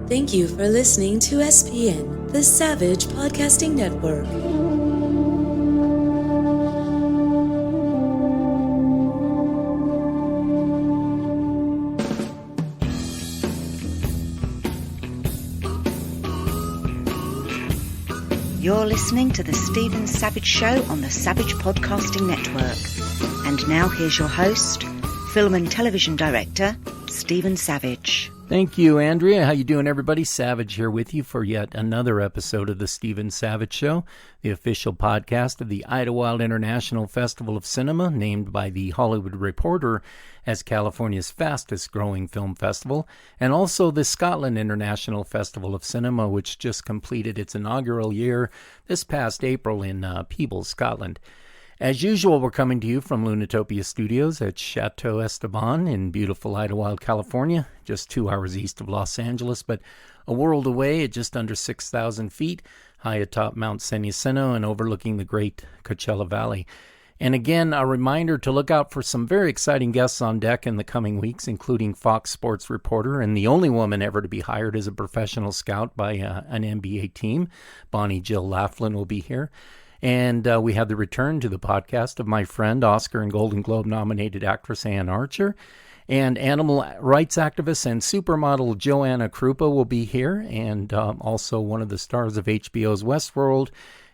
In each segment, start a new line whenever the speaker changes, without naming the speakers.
Thank you for listening to SPN, the Savage Podcasting Network.
You're listening to the Stephen Savage Show on the Savage Podcasting Network. And now here's your host, film and television director, Stephen Savage.
Thank you, Andrea. How you doing, everybody? Savage here with you for yet another episode of the Stephen Savage Show, the official podcast of the Idlewild International Festival of Cinema, named by The Hollywood Reporter as California's fastest-growing film festival, and also the Scotland International Festival of Cinema, which just completed its inaugural year this past April in Peebles, Scotland. As usual, we're coming to you from Lunatopia Studios at Chateau Esteban in beautiful Idlewild, California, just 2 hours east of Los Angeles, but a world away at just under 6,000 feet, high atop Mount San Jacinto and overlooking the great Coachella Valley. And again, a reminder to look out for some very exciting guests on deck in the coming weeks, including Fox Sports reporter and the only woman ever to be hired as a professional scout by an NBA team. Bonnie Jill Laughlin will be here. And we have the return to the podcast of my friend, Oscar and Golden Globe nominated actress Ann Archer. And animal rights activist and supermodel Joanna Krupa will be here. And also one of the stars of HBO's Westworld.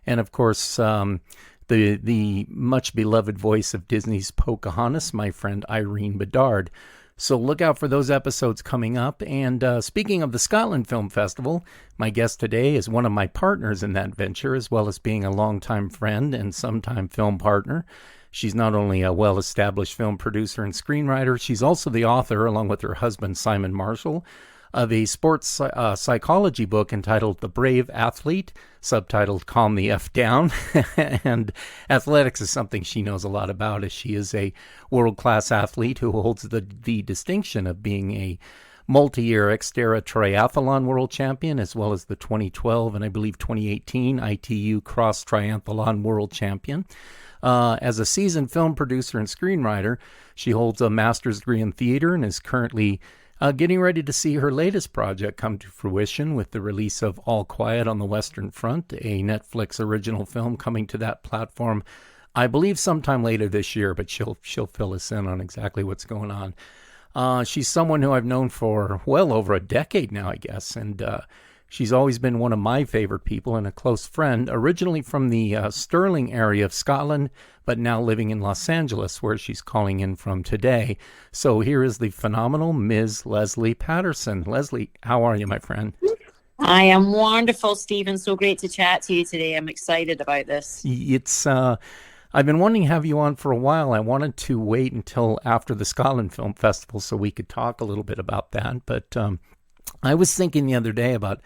And of course, the much beloved voice of Disney's Pocahontas, my friend Irene Bedard. So look out for those episodes coming up. And speaking of the Scotland Film Festival, my guest today is one of my partners in that venture, as well as being a longtime friend and sometime film partner. She's not only a well-established film producer and screenwriter, she's also the author, along with her husband Simon Marshall, of a sports psychology book entitled The Brave Athlete, subtitled Calm the F Down. And athletics is something she knows a lot about, as she is a world-class athlete who holds the distinction of being a multi-year Xterra triathlon world champion, as well as the 2012 and I believe 2018 ITU cross triathlon world champion. As a seasoned film producer and screenwriter, she holds a master's degree in theater and is currently getting ready to see her latest project come to fruition with the release of All Quiet on the Western Front, a Netflix original film coming to that platform, I believe sometime later this year, but she'll fill us in on exactly what's going on. She's someone who I've known for well over a decade now, I guess, and she's always been one of my favorite people and a close friend, originally from the Stirling area of Scotland, but now living in Los Angeles, where she's calling in from today. So here is the phenomenal Ms. Lesley Paterson. Lesley, how are you, my friend?
I am wonderful, Stephen. So great to chat to you today. I'm excited about this.
It's I've been wanting to have you on for a while. I wanted to wait until after the Scotland Film Festival so we could talk a little bit about that. But I was thinking the other day about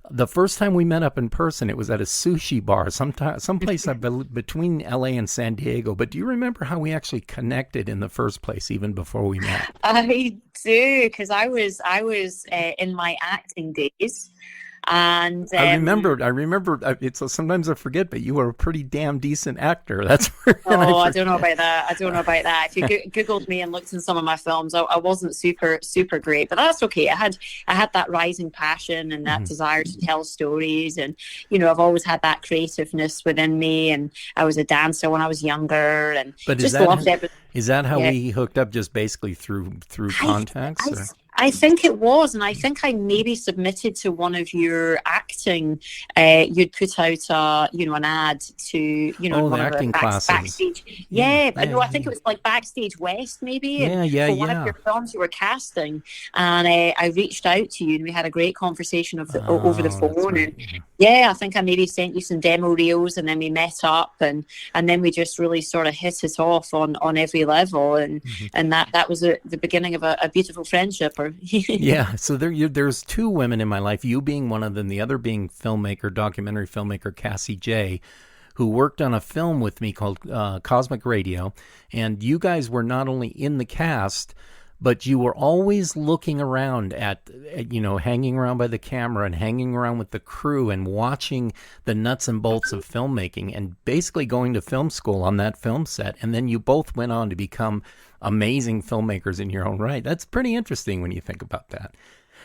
the first time we met up in person. It was at a sushi bar, someplace between LA and San Diego. But do you remember how we actually connected in the first place, even before we met?
I do, because I was in my acting days. And
I remember. It's sometimes I forget, but you were a pretty damn decent actor. That's where.
I don't know about that. If you Googled me and looked in some of my films, I wasn't super great, but that's okay. I had that rising passion and that desire to tell stories, and I've always had that creativeness within me. And I was a dancer when I was younger, and loved everything.
Is that how we hooked up? Just basically through contacts?
I think it was, and I think I maybe submitted to one of your acting. You'd put out an ad to one of
acting
the
classes.
Backstage. I think it was like Backstage West, maybe. For one of your films you were casting, and I reached out to you, and we had a great conversation over the phone. Right. And I think I maybe sent you some demo reels, and then we met up, and then we just really sort of hit it off on every level, and that was the beginning of a beautiful friendship.
Yeah, so there's two women in my life, you being one of them, the other being documentary filmmaker Cassie J, who worked on a film with me called Cosmic Radio, and you guys were not only in the cast, but you were always looking around at, hanging around by the camera and hanging around with the crew and watching the nuts and bolts of filmmaking and basically going to film school on that film set. And then you both went on to become amazing filmmakers in your own right. That's pretty interesting when you think about that.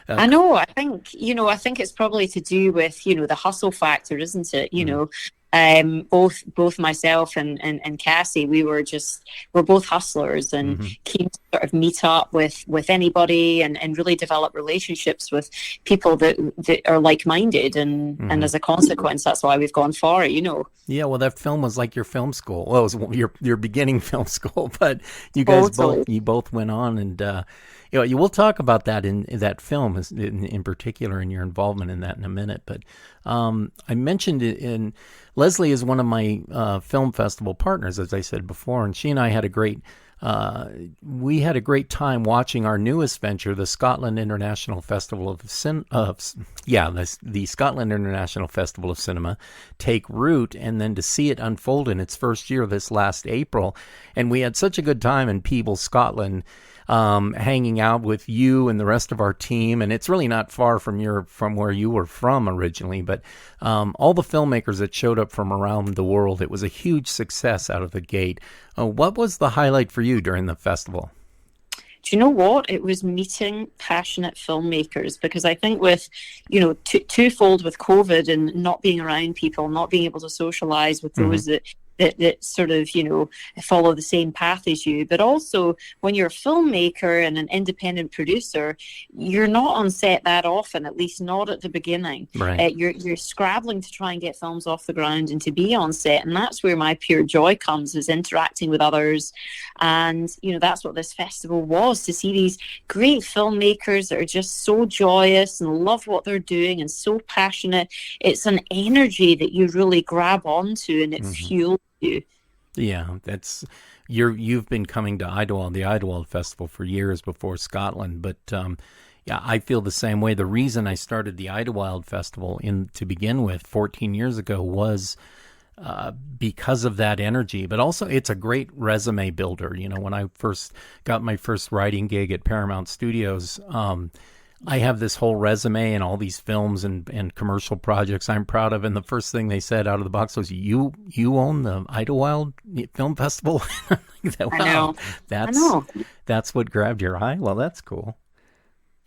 I know. I think, I think it's probably to do with, the hustle factor, isn't it? Both myself and Cassie, we're both hustlers and keen to sort of meet up with anybody and really develop relationships with people that are like-minded. And as a consequence, that's why we've gone for it,
Yeah, well, that film was like your film school. Well, it was your beginning film school, but you guys both went on and, you will talk about that in that film in particular and your involvement in that in a minute. But I mentioned it in Lesley is one of my film festival partners, as I said before, and she and I had a great time watching our newest venture, the Scotland International Festival of the Scotland International Festival of Cinema, take root, and then to see it unfold in its first year this last April. And we had such a good time in Peebles, Scotland, hanging out with you and the rest of our team. And it's really not far from where you were from originally, but all the filmmakers that showed up from around the world, it was a huge success out of the gate. What was the highlight for you during the festival?
Do you know what? It was meeting passionate filmmakers, because I think with, twofold with COVID and not being around people, not being able to socialize with those that sort of, follow the same path as you. But also when you're a filmmaker and an independent producer, you're not on set that often, at least not at the beginning.
Right.
You're scrabbling to try and get films off the ground and to be on set. And that's where my pure joy comes, is interacting with others. And, that's what this festival was, to see these great filmmakers that are just so joyous and love what they're doing and so passionate. It's an energy that you really grab onto, and it fuels you.
Yeah, you've been coming to Idlewild, the Idlewild Festival, for years before Scotland, but yeah, I feel the same way. The reason I started the Idlewild Festival to begin with 14 years ago was because of that energy, but also it's a great resume builder. When I first got my first writing gig at Paramount Studios, I have this whole resume and all these films and commercial projects I'm proud of. And the first thing they said out of the box was, you own the Idlewild Film Festival? Wow,
I know.
That's what grabbed your eye? Well, that's cool.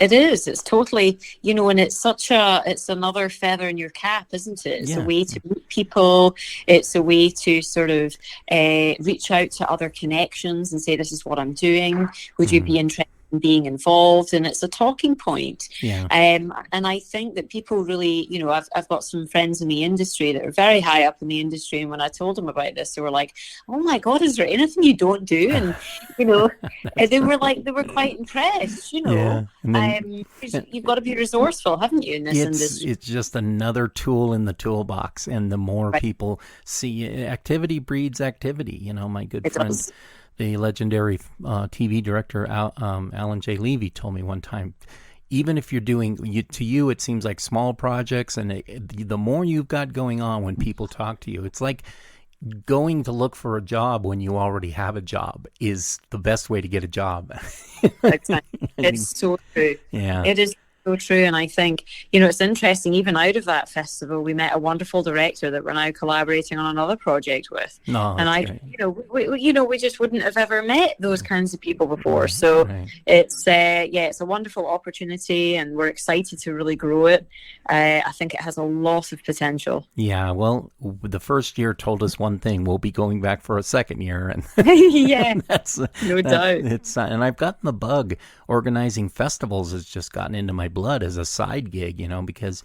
It is. It's totally, and it's another feather in your cap, isn't it? It's a way to meet people. It's a way to sort of reach out to other connections and say, this is what I'm doing. Would you be interested being involved? And it's a talking point. And I think that people really, I've got some friends in the industry that are very high up in the industry, and when I told them about this, they were like, oh my God, is there anything you don't do? And they were quite impressed. And then, you've got to be resourceful, haven't you, in this industry? It's
just another tool in the toolbox, and the more people see, activity breeds activity. My good friend does. The legendary TV director Alan J. Levy told me one time, even if you're doing, to you it seems like small projects, and the more you've got going on when people talk to you, it's like going to look for a job when you already have a job is the best way to get a job.
Exactly. It's so true.
Yeah.
It is so true. And I think, it's interesting, even out of that festival, we met a wonderful director that we're now collaborating on another project with. We just wouldn't have ever met those kinds of people before. So it's a wonderful opportunity, and we're excited to really grow it. I think it has a lot of potential.
Yeah, well, the first year told us one thing: we'll be going back for a second year, and
that's no doubt.
And I've gotten the bug. Organizing festivals has just gotten into my blood as a side gig, because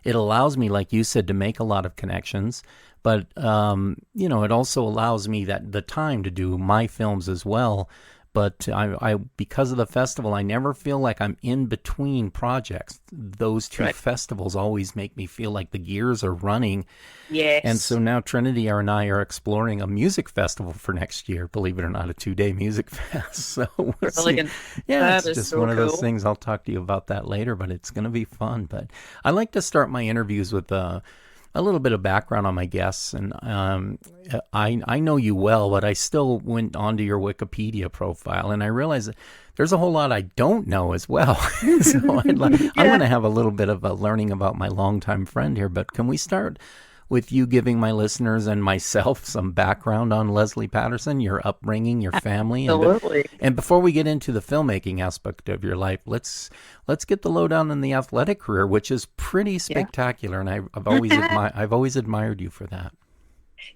it allows me, like you said, to make a lot of connections, but it also allows me the time to do my films as well. But I because of the festival, I never feel like I'm in between projects. Those two festivals always make me feel like the gears are running.
Yes.
And so now Trinity and I are exploring a music festival for next year. Believe it or not, a 2-day music fest. So we'll see. Yeah, it's just one of those things. I'll talk to you about that later, but it's going to be fun. But I like to start my interviews with a little bit of background on my guests, and I know you well, but I still went onto your Wikipedia profile, and I realized that there's a whole lot I don't know as well. So I'm going to have a little bit of a learning about my longtime friend here, but can we start with you giving my listeners and myself some background on Lesley Paterson, your upbringing, your family.
Absolutely.
And before we get into the filmmaking aspect of your life, let's get the lowdown on the athletic career, which is pretty spectacular. And I've always admired you for that.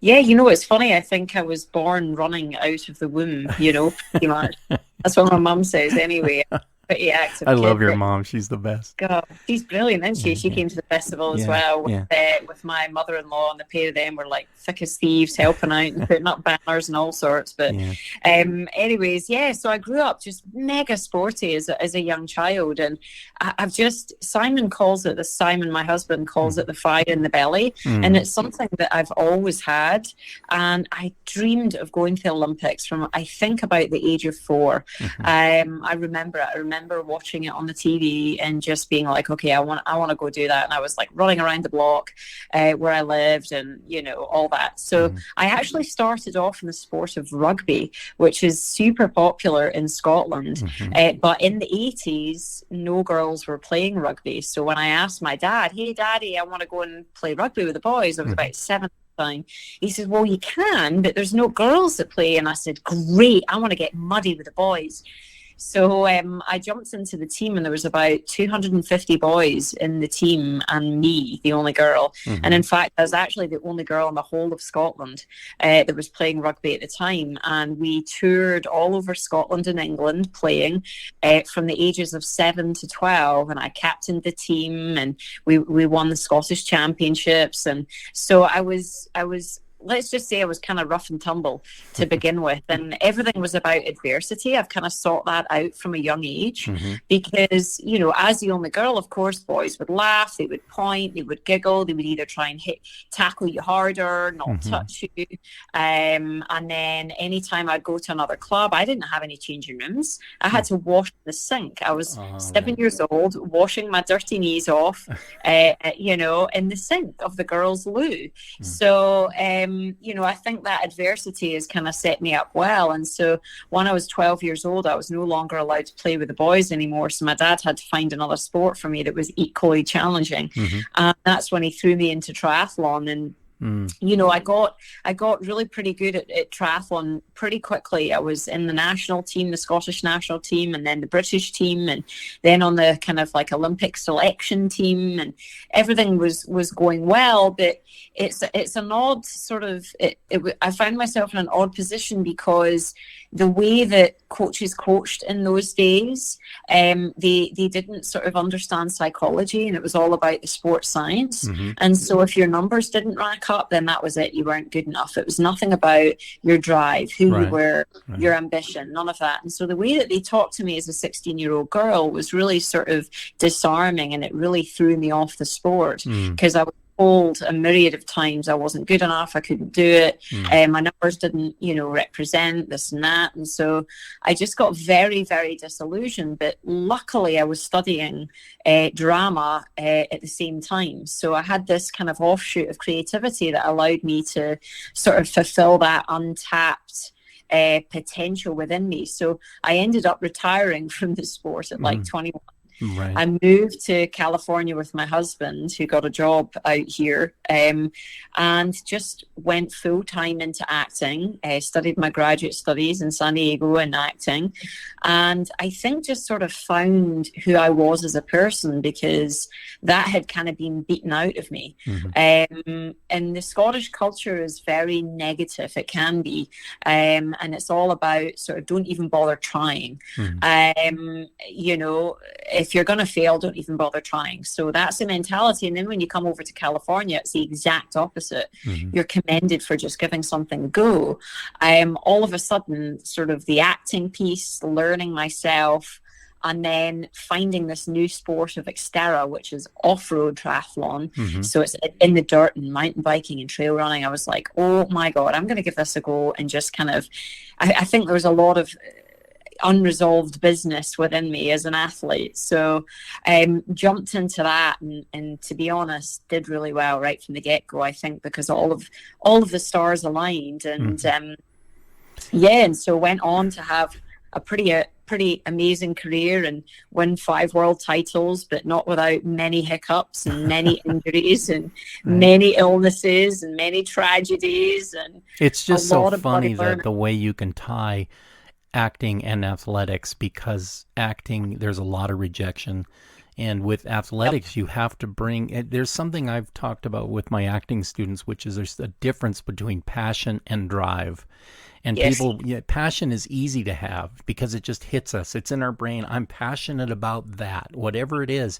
Yeah, it's funny. I think I was born running out of the womb, pretty much. That's what my mum says anyway. Pretty active.
I love your mom. She's the best.
God, she's brilliant, isn't she? She came to the festival as well with my mother-in-law, and the pair of them were like thick as thieves, helping out and putting up banners and all sorts. But anyways, so I grew up just mega sporty as a young child, and Simon, my husband, calls it the fire in the belly, and it's something that I've always had, and I dreamed of going to the Olympics from, I think, about the age of 4. I remember watching it on the TV and just being like, okay, I want to go do that. And I was like running around the block where I lived and, all that. So I actually started off in the sport of rugby, which is super popular in Scotland. But in the 80s, no girls were playing rugby. So when I asked my dad, hey, Daddy, I want to go and play rugby with the boys, I was about 7. He said, well, you can, but there's no girls that play. And I said, great, I want to get muddy with the boys. So I jumped into the team, and there was about 250 boys in the team and me, the only girl. And in fact, I was actually the only girl in the whole of Scotland that was playing rugby at the time. And we toured all over Scotland and England playing from the ages of 7 to 12. And I captained the team, and we won the Scottish Championships. And so I was let's just say I was kind of rough and tumble to begin with, and everything was about adversity. I've kind of sought that out from a young age because, as the only girl, of course, boys would laugh, they would point, they would giggle, they would either try and tackle you harder, not touch you. And then anytime I'd go to another club, I didn't have any changing rooms. I had to wash the sink. I was 7 years old, washing my dirty knees off, in the sink of the girls' loo. So, I think that adversity has kind of set me up well. And so when I was 12 years old, I was no longer allowed to play with the boys anymore. So my dad had to find another sport for me that was equally challenging. And that's when he threw me into triathlon. And I got really pretty good at triathlon pretty quickly. I was in the national team, the Scottish national team, and then the British team, and then on the kind of like Olympic selection team, and everything was going well. But it's an odd sort of, I found myself in an odd position because the way that coaches coached in those days, they didn't sort of understand psychology, and it was all about the sports science. And so if your numbers didn't rack up, then that was it. You weren't good enough. It was nothing about your drive, who you were, your ambition, none of that. And so the way that they talked to me as a 16-year-old girl was really sort of disarming, and it really threw me off the sport because I was told a myriad of times I wasn't good enough, I couldn't do it, my numbers didn't, represent this and that. And so I just got very, very disillusioned. But luckily I was studying drama at the same time. So I had this kind of offshoot of creativity that allowed me to sort of fulfill that untapped potential within me. So I ended up retiring from the sport at like 21. I moved to California with my husband, who got a job out here, and just went full-time into acting. Studied my graduate studies in San Diego in acting, and I think just sort of found who I was as a person, because that had kind of been beaten out of me. And the Scottish culture is very negative. It can be, and it's all about sort of don't even bother trying. If you're going to fail, don't even bother trying. So that's the mentality. And then when you come over to California, it's the exact opposite. You're commended for just giving something a go. All of a sudden, sort of the acting piece, learning myself, and then finding this new sport of Xterra, which is off-road triathlon. So it's in the dirt and mountain biking and trail running. I was like, oh my God, I'm going to give this a go. And just kind of, I think there was a lot of unresolved business within me as an athlete. So jumped into that, and to be honest, did really well right from the get-go, I think, because all of the stars aligned. And and so went on to have a pretty pretty amazing career and win 5 world titles, but not without many hiccups and many injuries and many illnesses and many tragedies. And
it's just so funny that the way you can tie acting and athletics, because acting, there's a lot of rejection. And with athletics, you have to bring, there's something I've talked about with my acting students, which is there's a difference between passion and drive. And passion is easy to have because it just hits us. It's in our brain. I'm passionate about that, whatever it is.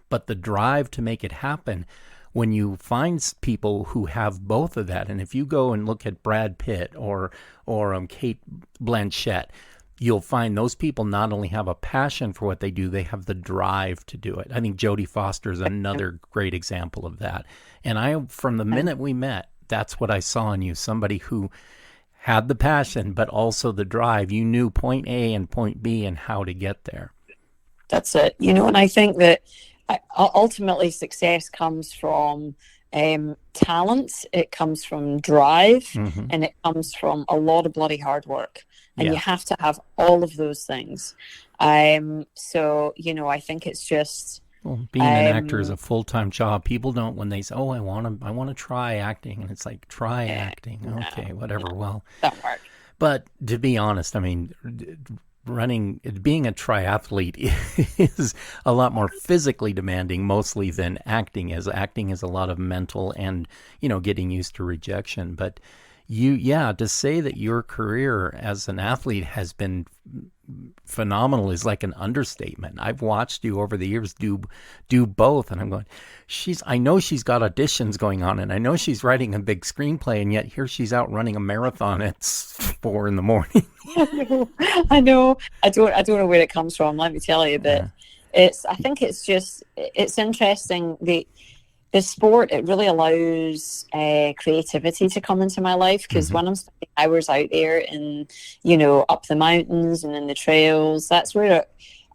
But the drive to make it happen, when you find people who have both of that, and if you go and look at Brad Pitt or Kate Blanchett, you'll find those people not only have a passion for what they do, they have the drive to do it. I think Jodie Foster is another great example of that. And from the minute we met, that's what I saw in you, somebody who had the passion, but also the drive. You knew point A and point B and how to get there.
That's it. And I think that ultimately success comes from talent, it comes from drive, and it comes from a lot of bloody hard work. And you have to have all of those things. So, I think it's just...
Well, being an actor is a full-time job. People don't, when they say, I want to try acting. And it's like, try acting. Okay, whatever.
No,
well,
don't work.
But to be honest, I mean, being a triathlete is a lot more physically demanding mostly than acting is. Acting is a lot of mental and, getting used to rejection. But to say that your career as an athlete has been phenomenal is like an understatement. I've watched you over the years do both, and I'm going, I know she's got auditions going on, and I know she's writing a big screenplay, and yet here she's out running a marathon at 4 a.m.
I know. I don't know where it comes from. Let me tell you, but I think it's interesting. The sport, it really allows creativity to come into my life, because when I'm spending hours out there in, up the mountains and in the trails, that's where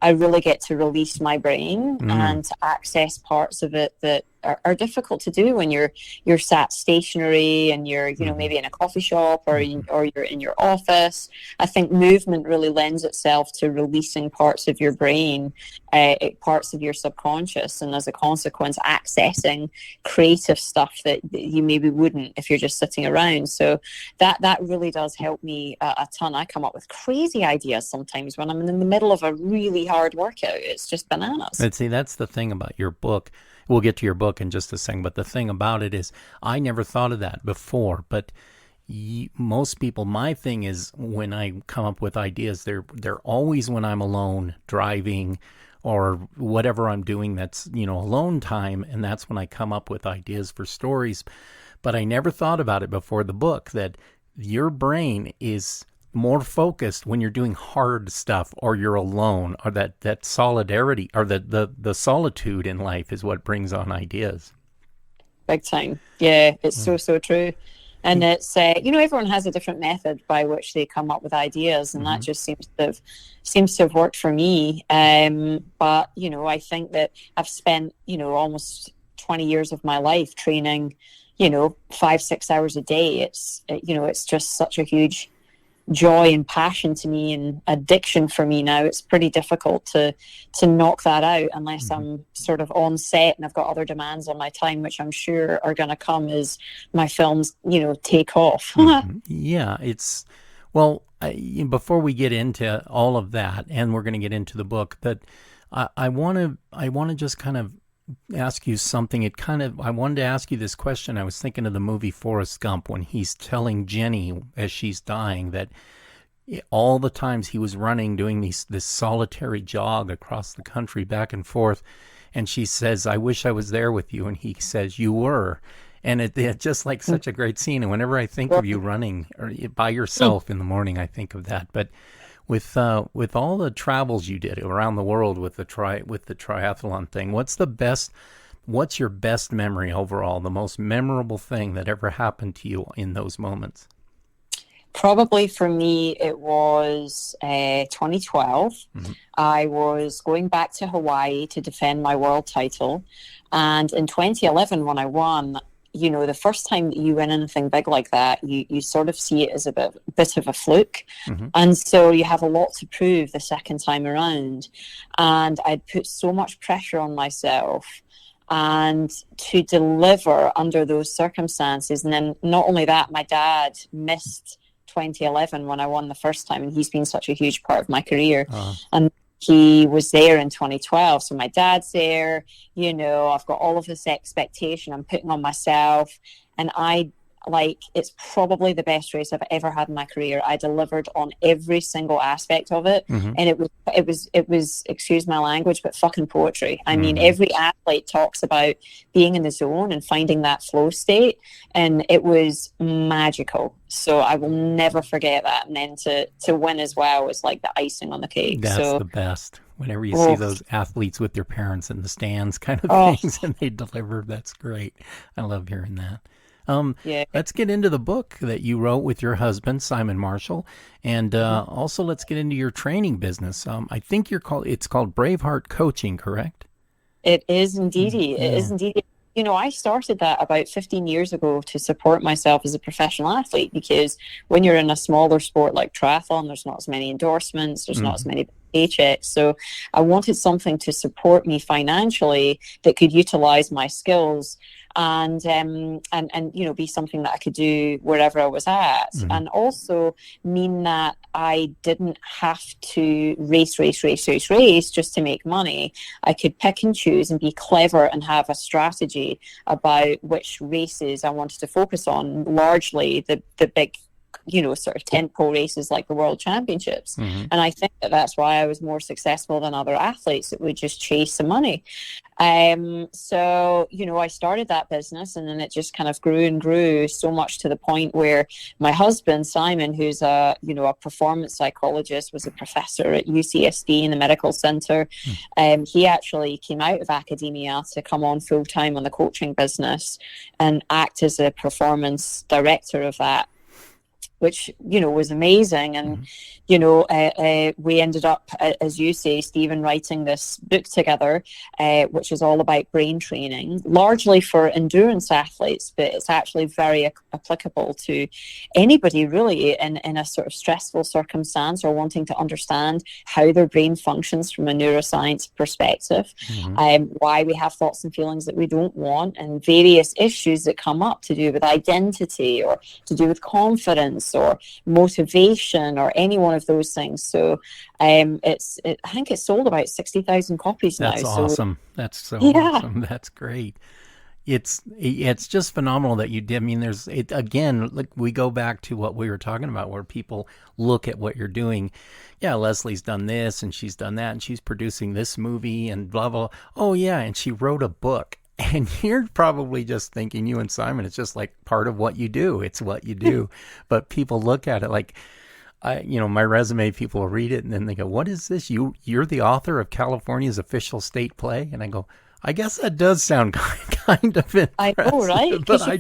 I really get to release my brain and to access parts of it that are difficult to do when you're sat stationary and you're maybe in a coffee shop or you're in your office. I think movement really lends itself to releasing parts of your brain, parts of your subconscious, and as a consequence accessing creative stuff that you maybe wouldn't if you're just sitting around. So that really does help me a ton. I come up with crazy ideas sometimes when I'm in the middle of a really hard workout. It's just bananas.
And see, that's the thing about your book. We'll get to your book in just a second, but the thing about it is I never thought of that before, but most people, my thing is when I come up with ideas, they're always when I'm alone driving or whatever I'm doing that's, alone time, and that's when I come up with ideas for stories. But I never thought about it before the book, that your brain is more focused when you're doing hard stuff or you're alone, or that solidarity or the solitude in life is what brings on ideas. Big
time. Yeah, it's so true. And it's everyone has a different method by which they come up with ideas, and that just seems to have worked for me. But I think that I've spent almost 20 years of my life training 5-6 hours a day. It's just such a huge joy and passion to me and addiction for me now. It's pretty difficult to knock that out unless I'm sort of on set and I've got other demands on my time, which I'm sure are going to come as my films take off.
Yeah, it's before we get into all of that, and we're going to get into the book, but I want to just kind of ask you something. I wanted to ask you this question. I was thinking of the movie Forrest Gump, when he's telling Jenny as she's dying that all the times he was running, doing this solitary jog across the country back and forth, and she says, "I wish I was there with you," and he says, "You were." And it's just like such a great scene. And whenever I think of you running or by yourself in the morning, I think of that. But with all the travels you did around the world with the triathlon thing, what's your best memory overall, the most memorable thing that ever happened to you in those moments?
Probably for me, it was 2012. I was going back to Hawaii to defend my world title. And in 2011, when I won, you know, the first time that you win anything big like that, you sort of see it as a bit of a fluke. And so you have a lot to prove the second time around. And I'd put so much pressure on myself and to deliver under those circumstances. And then not only that, my dad missed 2011 when I won the first time, and he's been such a huge part of my career. And he was there in 2012. So my dad's there, you know, I've got all of this expectation I'm putting on myself, and it's probably the best race I've ever had in my career. I delivered on every single aspect of it. And it was, excuse my language, but fucking poetry. I mean, every athlete talks about being in the zone and finding that flow state, and it was magical. So I will never forget that. And then to win as well was like the icing on the cake.
That's the best. Whenever you see those athletes with their parents in the stands kind of things and they deliver, that's great. I love hearing that. Let's get into the book that you wrote with your husband, Simon Marshall, and also let's get into your training business. I think it's called Braveheart Coaching, correct?
It is indeed. It is indeed. You know, I started that about 15 years ago to support myself as a professional athlete, because when you're in a smaller sport like triathlon, there's not as many endorsements, there's not as many paychecks. So I wanted something to support me financially that could utilize my skills and you know, be something that I could do wherever I was at, and also mean that I didn't have to race just to make money. I could pick and choose and be clever and have a strategy about which races I wanted to focus on, largely the big, you know, sort of tentpole races like the World Championships. And I think that's why I was more successful than other athletes that would just chase the money. So, you know, I started that business, and then it just kind of grew and grew so much to the point where my husband, Simon, who's a performance psychologist, was a professor at UCSD in the medical center. He actually came out of academia to come on full time on the coaching business and act as a performance director of that, which, you know, was amazing. And, you know, we ended up, as you say, Stephen, writing this book together, which is all about brain training, largely for endurance athletes, but it's actually very applicable to anybody really in a sort of stressful circumstance or wanting to understand how their brain functions from a neuroscience perspective, why we have thoughts and feelings that we don't want, and various issues that come up to do with identity or to do with confidence or motivation or any one of those things. So I think it's sold about 60,000 copies now.
That's awesome. That's so awesome. That's great. It's just phenomenal that you did. I mean, again, like we go back to what we were talking about, where people look at what you're doing. Yeah, Lesley's done this and she's done that and she's producing this movie and blah, blah. Oh yeah, and she wrote a book. And you're probably just thinking, you and Simon, it's just like part of what you do. It's what you do. But people look at it like, my resume, people will read it and then they go, what is this? You're the author of California's official state play? And I go, I guess that does sound kind of impressive. I know, right? But I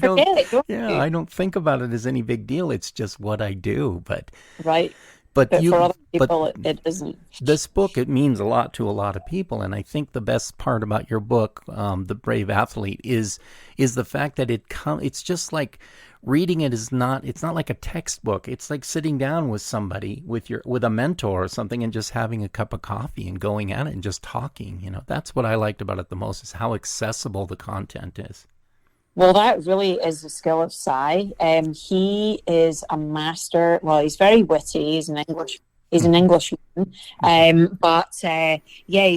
don't think about it as any big deal. It's just what I do. But right. But for other people, it isn't. This book, it means a lot to a lot of people. And I think the best part about your book, The Brave Athlete, is the fact that it's just like reading it it's not like a textbook. It's like sitting down with somebody, with a mentor or something, and just having a cup of coffee and going at it and just talking. You know, that's what I liked about it the most, is how accessible the content is.
Well, that really is the skill of Si. He is a master. Well, he's very witty. He's an Englishman. He's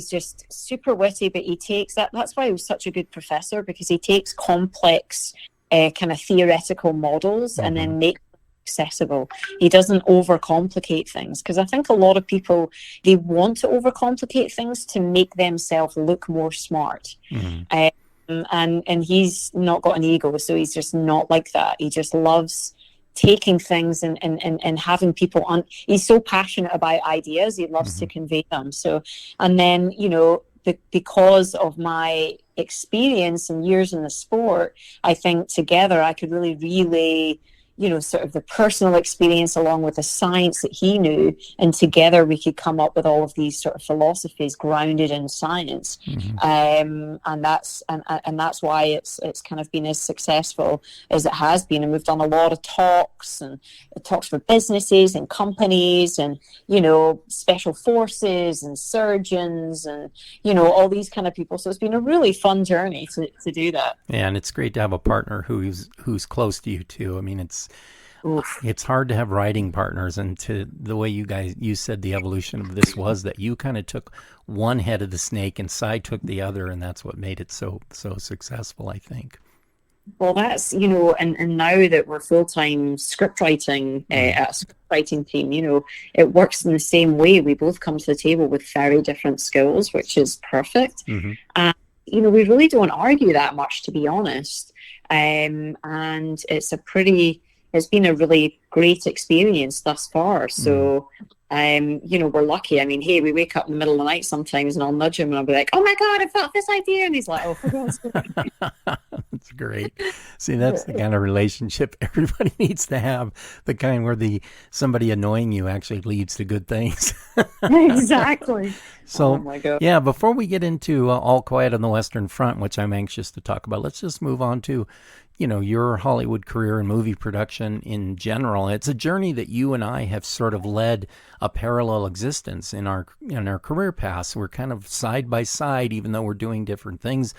just super witty. But he takes that. That's why he was such a good professor, because he takes complex, kind of theoretical models and then makes them accessible. He doesn't overcomplicate things, because I think a lot of people, they want to overcomplicate things to make themselves look more smart. And he's not got an ego, so he's just not like that. He just loves taking things and having people on. He's so passionate about ideas, he loves to convey them. So, and then, you know, because of my experience and years in the sport, I think together I could really relay, sort of the personal experience along with the science that he knew, and together we could come up with all of these sort of philosophies grounded in science. And that's why it's kind of been as successful as it has been. And we've done a lot of talks for businesses and companies and special forces and surgeons and all these kind of people. So it's been a really fun journey to do that.
Yeah, and it's great to have a partner who's close to you too. I mean, it's hard to have writing partners, and to the way you said the evolution of this was that you kind of took one head of the snake and Cy took the other, and that's what made it so successful, I think.
Well, that's, and now that we're full-time scriptwriting, a scriptwriting team, it works in the same way. We both come to the table with very different skills, which is perfect. And, we really don't argue that much, to be honest. And it's been a really great experience thus far. So, we're lucky. I mean, hey, we wake up in the middle of the night sometimes and I'll nudge him and I'll be like, oh my God, I thought this idea. And he's like, oh, for God's sake.
That's great. See, that's the kind of relationship everybody needs to have, the kind where somebody annoying you actually leads to good things.
Exactly.
So,
oh my God.
Yeah, before we get into All Quiet on the Western Front, which I'm anxious to talk about, let's just move on to your Hollywood career and movie production in general. It's a journey that you and I have sort of led a parallel existence in our career paths. We're kind of side by side, even though we're doing different things,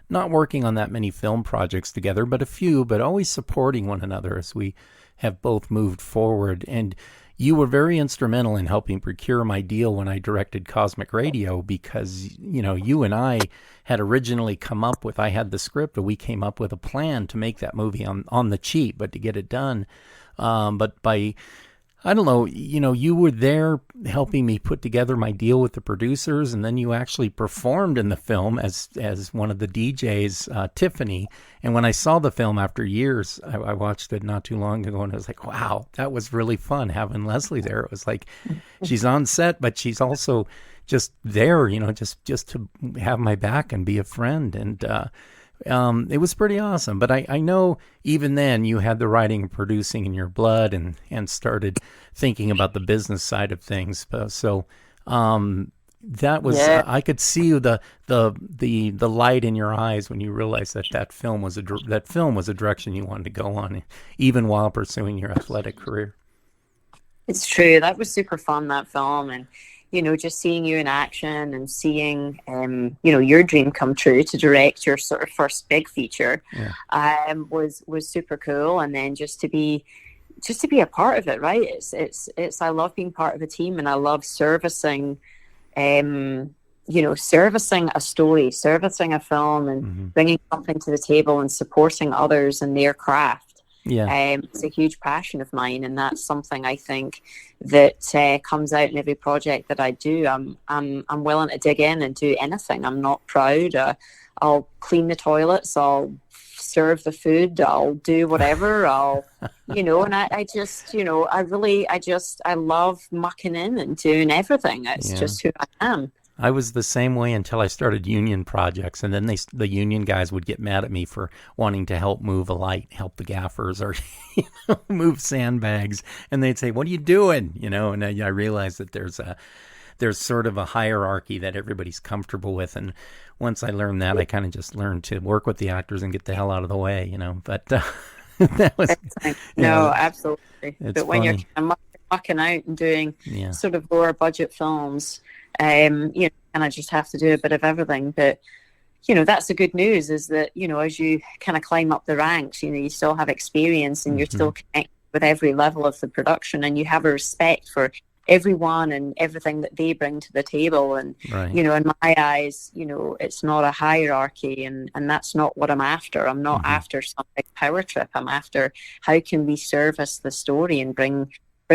not working on that many film projects together, but a few, but always supporting one another as we have both moved forward. And you were very instrumental in helping procure my deal when I directed Cosmic Radio, because, you and I had originally come up with, I had the script, but we came up with a plan to make that movie on the cheap, but to get it done. But by, I don't know, you were there helping me put together my deal with the producers, and then you actually performed in the film as one of the DJs, Tiffany. And when I saw the film after years, I watched it not too long ago, and I was like, wow, that was really fun having Lesley there. It was like, she's on set, but she's also just there, just to have my back and be a friend. And it was pretty awesome. But I know even then you had the writing and producing in your blood and started thinking about the business side of things. So that was, I could see the light in your eyes when you realized that film was a direction you wanted to go on, even while pursuing your athletic career.
It's true. That was super fun, that film. And just seeing you in action and seeing, your dream come true to direct your sort of first big feature, was super cool. And then just to be a part of it, right? It's I love being part of a team, and I love servicing servicing a story, servicing a film, and bringing something to the table and supporting others in their craft. It's a huge passion of mine, and that's something I think that comes out in every project that I do. I'm willing to dig in and do anything. I'm not proud. I'll clean the toilets. I'll serve the food. I'll do whatever. And I just, I love mucking in and doing everything. It's just who I am.
I was the same way until I started union projects, and then the union guys would get mad at me for wanting to help move a light, help the gaffers, or move sandbags, and they'd say, "What are you doing?" And I realized that there's sort of a hierarchy that everybody's comfortable with, and once I learned that, I kind of just learned to work with the actors and get the hell out of the way, But that was
absolutely. But when
funny.
You're mucking out and doing sort of lower budget films, and I just have to do a bit of everything. But that's the good news, is that as you kind of climb up the ranks, you still have experience, and you're still connected with every level of the production, and you have a respect for everyone and everything that they bring to the table. And in my eyes, it's not a hierarchy, and that's not what I'm after. I'm not after some big power trip. I'm after, how can we service the story and bring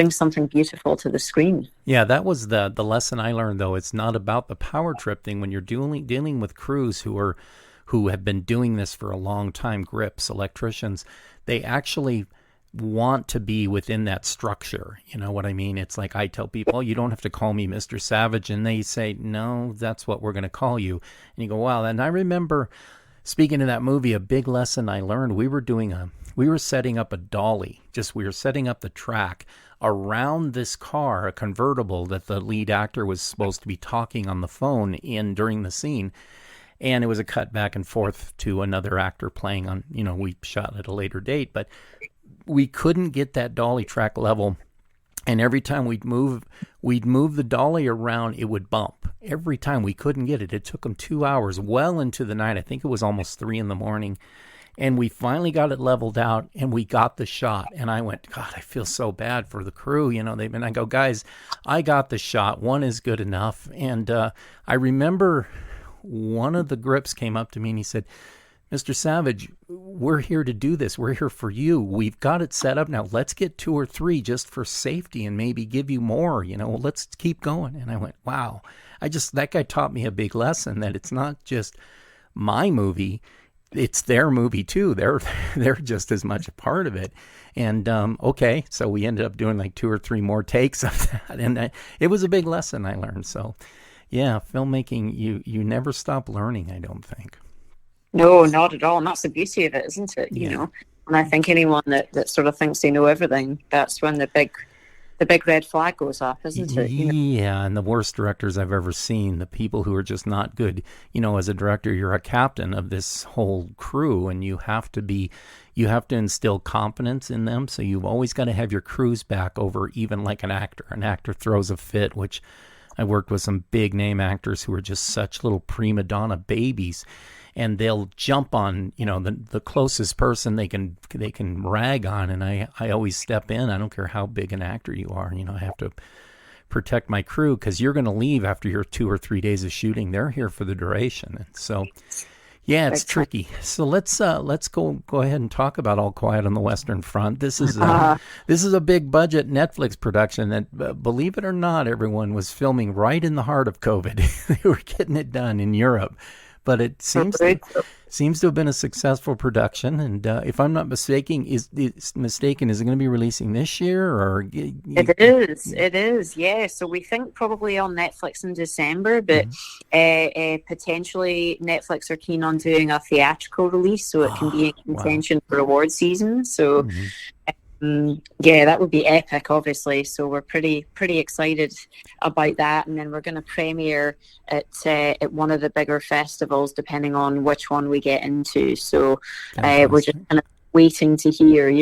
something beautiful to the screen.
Yeah, that was the lesson I learned, though. It's not about the power trip thing. When you're dealing with crews who have been doing this for a long time, grips, electricians, they actually want to be within that structure. You know what I mean? It's like I tell people, "Oh, you don't have to call me Mr. Savage," and they say, "No, that's what we're going to call you." And you go, "Wow." And I remember, speaking of that movie, a big lesson I learned, we were doing we were setting up a dolly. We were setting up the track around this car, a convertible that the lead actor was supposed to be talking on the phone in during the scene. And it was a cut back and forth to another actor playing on, we shot at a later date, but we couldn't get that dolly track level. And every time we'd move the dolly around, it would bump. Every time we couldn't get it. It took them 2 hours, well into the night. I think it was almost 3 a.m. And we finally got it leveled out, and we got the shot. And I went, God, I feel so bad for the crew. I go, guys, I got the shot. One is good enough. And I remember one of the grips came up to me and he said, Mr. Savage, we're here to do this. We're here for you. We've got it set up now. Let's get 2 or 3 just for safety and maybe give you more. Let's keep going. And I went, wow. That guy taught me a big lesson that it's not just my movie. It's their movie too. They're just as much a part of it. And okay, so we ended up doing like 2 or 3 more takes of that. And it was a big lesson I learned. So yeah, filmmaking, you never stop learning, I don't think.
No, not at all. And that's the beauty of it, isn't it? You know, and I think anyone that sort of thinks they know everything, that's when the big red flag goes up, isn't it?
Yeah, and the worst directors I've ever seen, the people who are just not good. As a director, you're a captain of this whole crew, and you have to instill confidence in them. So you've always got to have your crew's back over even like an actor. An actor throws a fit, which I worked with some big name actors who are just such little prima donna babies. And they'll jump on, the closest person they can rag on. And I always step in. I don't care how big an actor you are. I have to protect my crew because you're going to leave after your 2 or 3 days of shooting. They're here for the duration. And so, yeah, it's tricky. So let's go ahead and talk about All Quiet on the Western Front. This is a big budget Netflix production that, believe it or not, everyone was filming right in the heart of COVID. They were getting it done in Europe. But it seems to have been a successful production, and if I'm not mistaken, is it going to be releasing this year or?
It is. Yeah. So we think probably on Netflix in December, but potentially Netflix are keen on doing a theatrical release, so it can be in contention for award season. So. Yeah, that would be epic, obviously. So we're pretty excited about that, and then we're going to premiere at one of the bigger festivals, depending on which one we get into. So we're just kind of waiting to hear,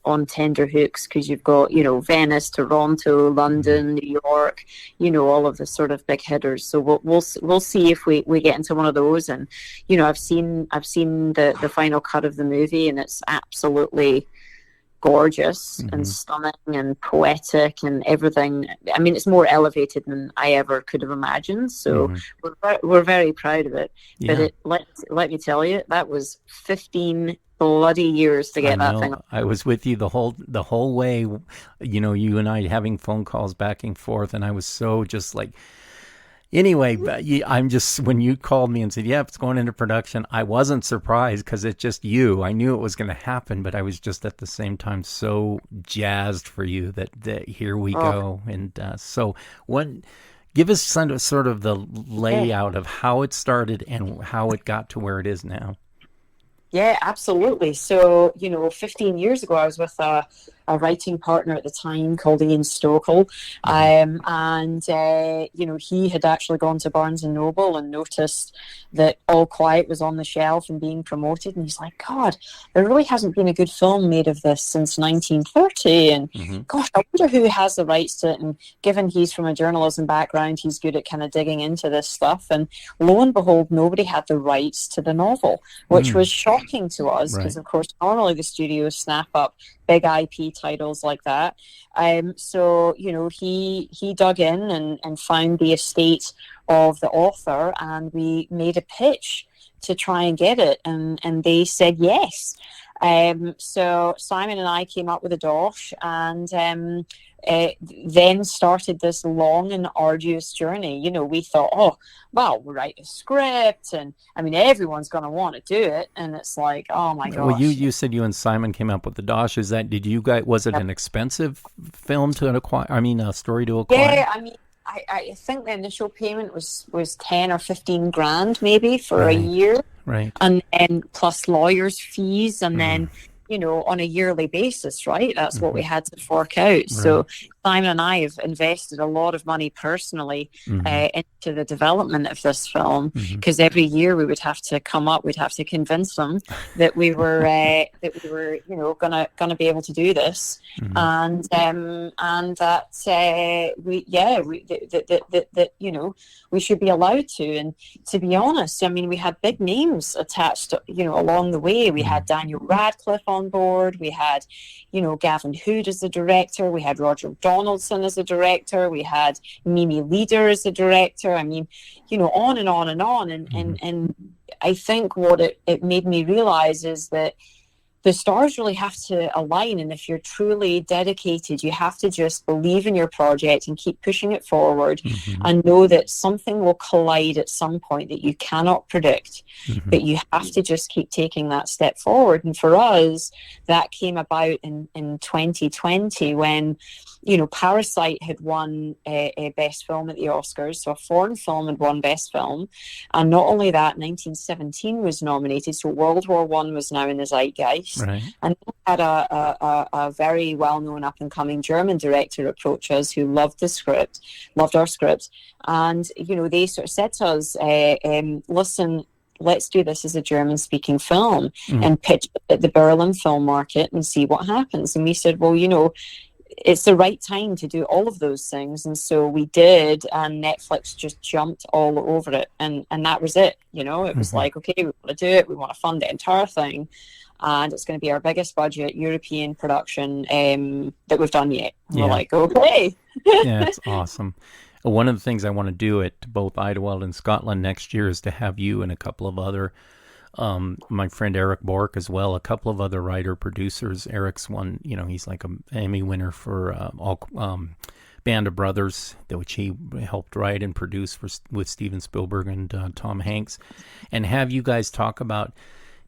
on tender hooks, because you've got Venice, Toronto, London, New York, all of the sort of big hitters. So we'll see if we get into one of those. And I've seen the final cut of the movie, and it's absolutely gorgeous and stunning and poetic and everything. I mean, it's more elevated than I ever could have imagined. So we're very proud of it. Yeah. But let me tell you, that was 15 bloody years to get that thing.
I was with you the whole way. You and I having phone calls back and forth, and I was so just like. Anyway, I'm just, when you called me and said, yeah, it's going into production, I wasn't surprised because it's just you. I knew it was going to happen, but I was just at the same time so jazzed for you that here we go. And so give us sort of the layout of how it started and how it got to where it is now.
Yeah, absolutely. So, 15 years ago, I was with a writing partner at the time called Ian Stokell. He had actually gone to Barnes & Noble and noticed that All Quiet was on the shelf and being promoted. And he's like, God, there really hasn't been a good film made of this since 1930. And gosh, I wonder who has the rights to it. And given he's from a journalism background, he's good at kind of digging into this stuff. And lo and behold, nobody had the rights to the novel, which was shocking to us because, of course, normally the studios snap up big IP titles like that. So he dug in and found the estate of the author, and we made a pitch to try and get it, and they said yes. So Simon and I came up with a dosh, and then started this long and arduous journey. We thought, we'll write a script, and I mean, everyone's going to want to do it. And it's like, oh my gosh.
Well, you said you and Simon came up with the dosh. Was it an expensive film to acquire? I mean, a story to acquire?
Yeah, I mean, I think the initial payment was 10 or 15 grand maybe for
right.
a year.
Right.
And then plus lawyers' fees, and then, on a yearly basis, right? That's what we had to fork out. Right. So Simon and I have invested a lot of money personally into the development of this film, because every year we'd have to convince them that we were gonna be able to do this, and that we should be allowed to. And to be honest, I mean, we had big names attached, along the way. We had Daniel Radcliffe on board. We had, Gavin Hood as the director. We had Roger Donaldson as the director. We had Mimi Leader as the director. I mean, on and on and on. And I think what it made me realize is that the stars really have to align. And if you're truly dedicated, you have to just believe in your project and keep pushing it forward, and know that something will collide at some point that you cannot predict, but you have to just keep taking that step forward. And for us, that came about in 2020 when, Parasite had won a Best Film at the Oscars. So a foreign film had won Best Film. And not only that, 1917 was nominated. So World War I was now in the zeitgeist. Right. And we had a very well-known up-and-coming German director approach us who loved our script. And, they sort of said to us, listen, let's do this as a German-speaking film and pitch it at the Berlin film market and see what happens. And we said, well, it's the right time to do all of those things. And so we did, and Netflix just jumped all over it. And that was it. It was like, okay, we want to do it. We want to fund the entire thing. And it's going to be our biggest budget European production that we've done yet. We're like, okay.
Yeah, it's awesome. One of the things I want to do at both Idlewild and Scotland next year is to have you and a couple of other, my friend Eric Bork as well, a couple of other writer-producers. Eric's one, he's like an Emmy winner for Band of Brothers, which he helped write and produce with Steven Spielberg and Tom Hanks. And have you guys talk about,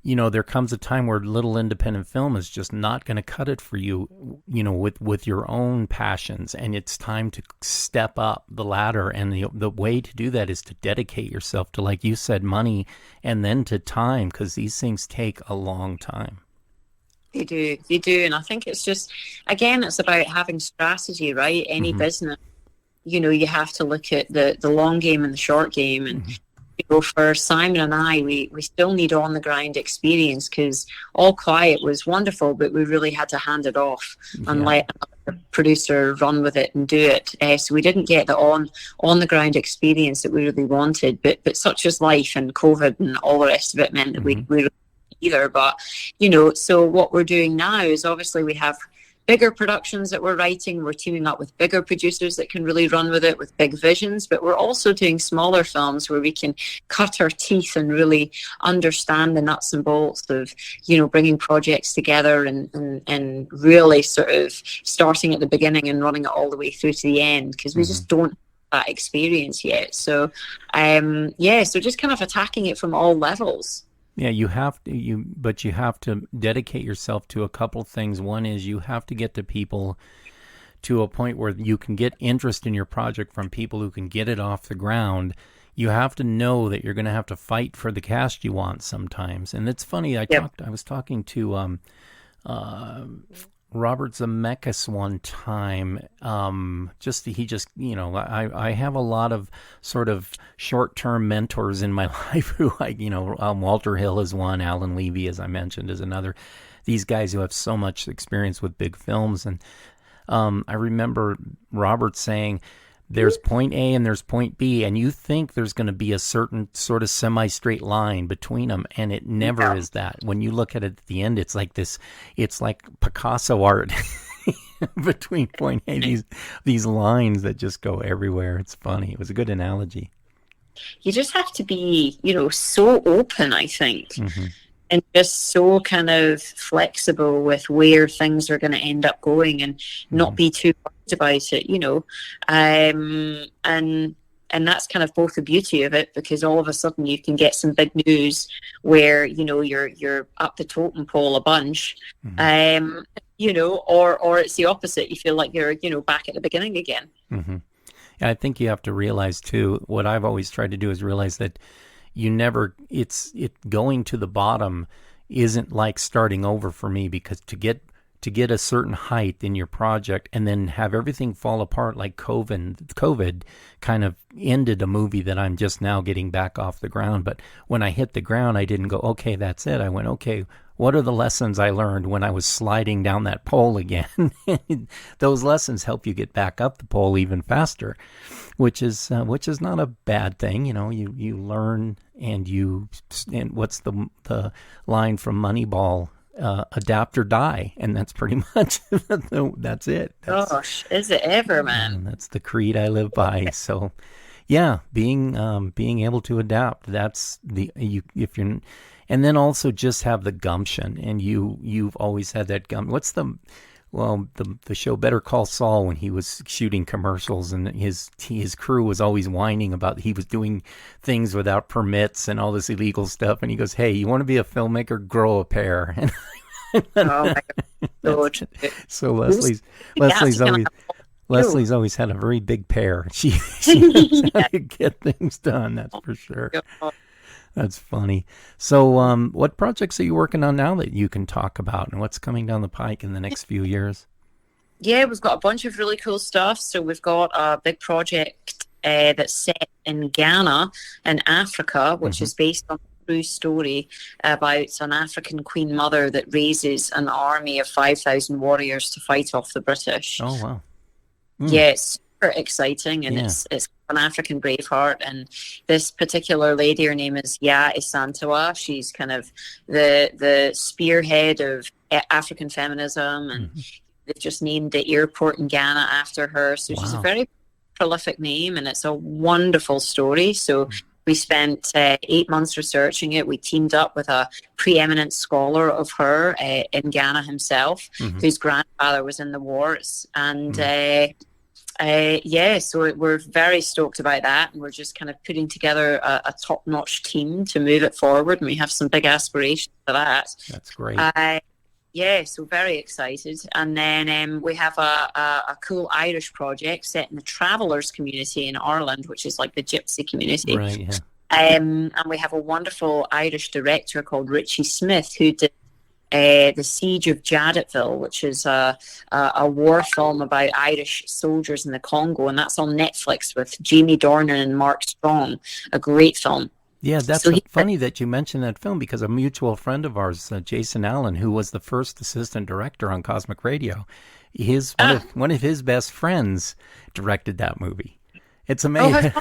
there comes a time where little independent film is just not going to cut it for you, with your own passions, and it's time to step up the ladder. And the way to do that is to dedicate yourself to, like you said, money, and then to time, because these things take a long time.
They do. And I think it's just, again, it's about having strategy, right? Any business, you have to look at the long game and the short game. And for Simon and I, we still need on the ground experience, because All Quiet was wonderful, but we really had to hand it off and let another producer run with it and do it. So we didn't get the on the ground experience that we really wanted. But such as life and COVID and all the rest of it meant that we really either. But so what we're doing now is, obviously we have bigger productions that we're writing. We're teaming up with bigger producers that can really run with it, with big visions, but we're also doing smaller films where we can cut our teeth and really understand the nuts and bolts of, bringing projects together and really sort of starting at the beginning and running it all the way through to the end, because we just don't have that experience yet. So, so just kind of attacking it from all levels.
Yeah, you have to dedicate yourself to a couple things. One is you have to get to people to a point where you can get interest in your project from people who can get it off the ground. You have to know that you're going to have to fight for the cast you want sometimes. And it's funny, I was talking to Robert Zemeckis one time. I have a lot of sort of short-term mentors in my life who Walter Hill is one, Alan Levy, as I mentioned, is another. These guys who have so much experience with big films. And I remember Robert saying, there's point A and there's point B, and you think there's going to be a certain sort of semi-straight line between them, and it never is that. When you look at it at the end, it's like Picasso art between point A, these lines that just go everywhere. It's funny. It was a good analogy.
You just have to be, so open, I think. And just so kind of flexible with where things are going to end up going, and not be too worried about it, and that's kind of both the beauty of it, because all of a sudden you can get some big news where you're up the totem pole a bunch, or it's the opposite. You feel like you're back at the beginning again.
I think you have to realize too, what I've always tried to do is realize that going to the bottom isn't like starting over for me, because to get a certain height in your project and then have everything fall apart like COVID kind of ended a movie that I'm just now getting back off the ground. But when I hit the ground, I didn't go, okay, that's it. I went, okay, what are the lessons I learned when I was sliding down that pole again? Those lessons help you get back up the pole even faster, which is not a bad thing. You learn, and what's the line from Moneyball? Adapt or die, and that's pretty much that's it.
Gosh, is it ever, man?
That's the creed I live by. So, yeah, being able to adapt. That's and then also just have the gumption. And you've always had that gumption. What's the show Better Call Saul, when he was shooting commercials and his crew was always whining about he was doing things without permits and all this illegal stuff, and he goes, hey, you want to be a filmmaker, grow a pair. And
oh my God.
So Lesley's always had a very big pair. She knows how to get things done, that's for sure. That's funny. So what projects are you working on now that you can talk about, and what's coming down the pike in the next few years?
Yeah, we've got a bunch of really cool stuff. So we've got a big project that's set in Ghana in Africa, which is based on a true story about an African queen mother that raises an army of 5,000 warriors to fight off the British.
Oh, wow.
Yeah, it's super exciting, and it's an African Braveheart. And this particular lady, her name is Ya Isantawa. She's kind of the spearhead of African feminism, and they've just named the airport in Ghana after her. So she's a very prolific name, and it's a wonderful story. So we spent 8 months researching it. We teamed up with a preeminent scholar of her in Ghana himself, whose grandfather was in the wars. And so we're very stoked about that, and we're just kind of putting together a top-notch team to move it forward, and we have some big aspirations for that.
That's great.
So very excited. And then we have a cool Irish project set in the Travellers community in Ireland, which is like the gypsy community.
Right, yeah.
And we have a wonderful Irish director called Richie Smith, who did The Siege of Jadotville, which is a war film about Irish soldiers in the Congo, and that's on Netflix with Jamie Dornan and Mark Strong. A great film.
Yeah, that's funny that you mentioned that film, because a mutual friend of ours, Jason Allen, who was the first assistant director on Cosmic Radio, one of his best friends directed that movie. It's amazing.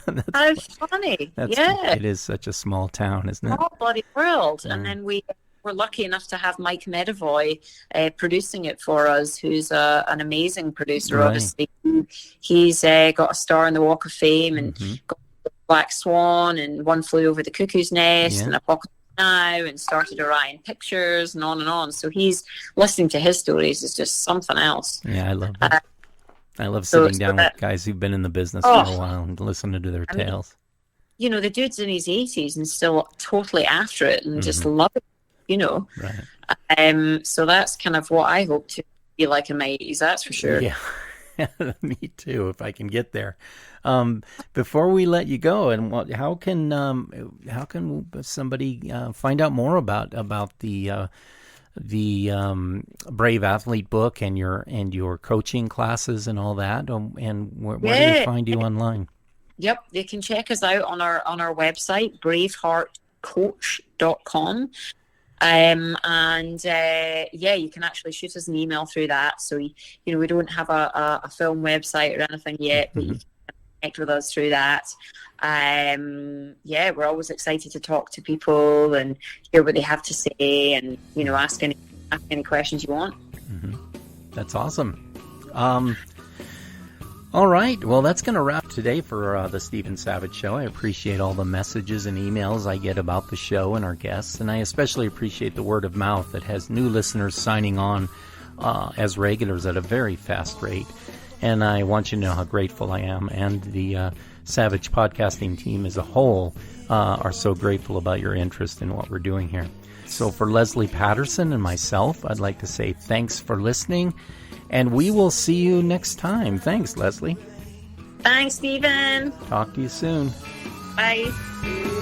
That's funny.
It is such a small town, isn't it?
Small bloody world. And then we're lucky enough to have Mike Medavoy producing it for us, who's an amazing producer. Obviously, he's got a star in the Walk of Fame, and got Black Swan and One Flew Over the Cuckoo's Nest and Apocalypse Now, and started Orion Pictures, and on and on. So he's listening to his stories is just something else.
Yeah, I love that. I love sitting down with guys who've been in the business for a while and listening to their tales.
The dude's in his 80s and still totally after it, and just love it, Right. So that's kind of what I hope to be like in my 80s, that's for sure.
Yeah, me too, if I can get there. Before we let you go, and how can somebody find out more about the Brave Athlete book and your coaching classes and all that, and where do they find you online?
Yep, they can check us out on our website, braveheartcoach.com. You can actually shoot us an email through that. So we don't have a film website or anything yet, but you can connect with us through that. We're always excited to talk to people and hear what they have to say, and ask any questions you want.
That's awesome. All right, well, that's going to wrap today for the Stephen Savage Show. I appreciate all the messages and emails I get about the show and our guests, and I especially appreciate the word of mouth that has new listeners signing on as regulars at a very fast rate. And I want you to know how grateful I am, and the Savage podcasting team as a whole are so grateful about your interest in what we're doing here. So for Lesley Paterson and myself, I'd like to say thanks for listening, and we will see you next time. Thanks, Lesley.
Thanks, Stephen.
Talk to you soon.
Bye.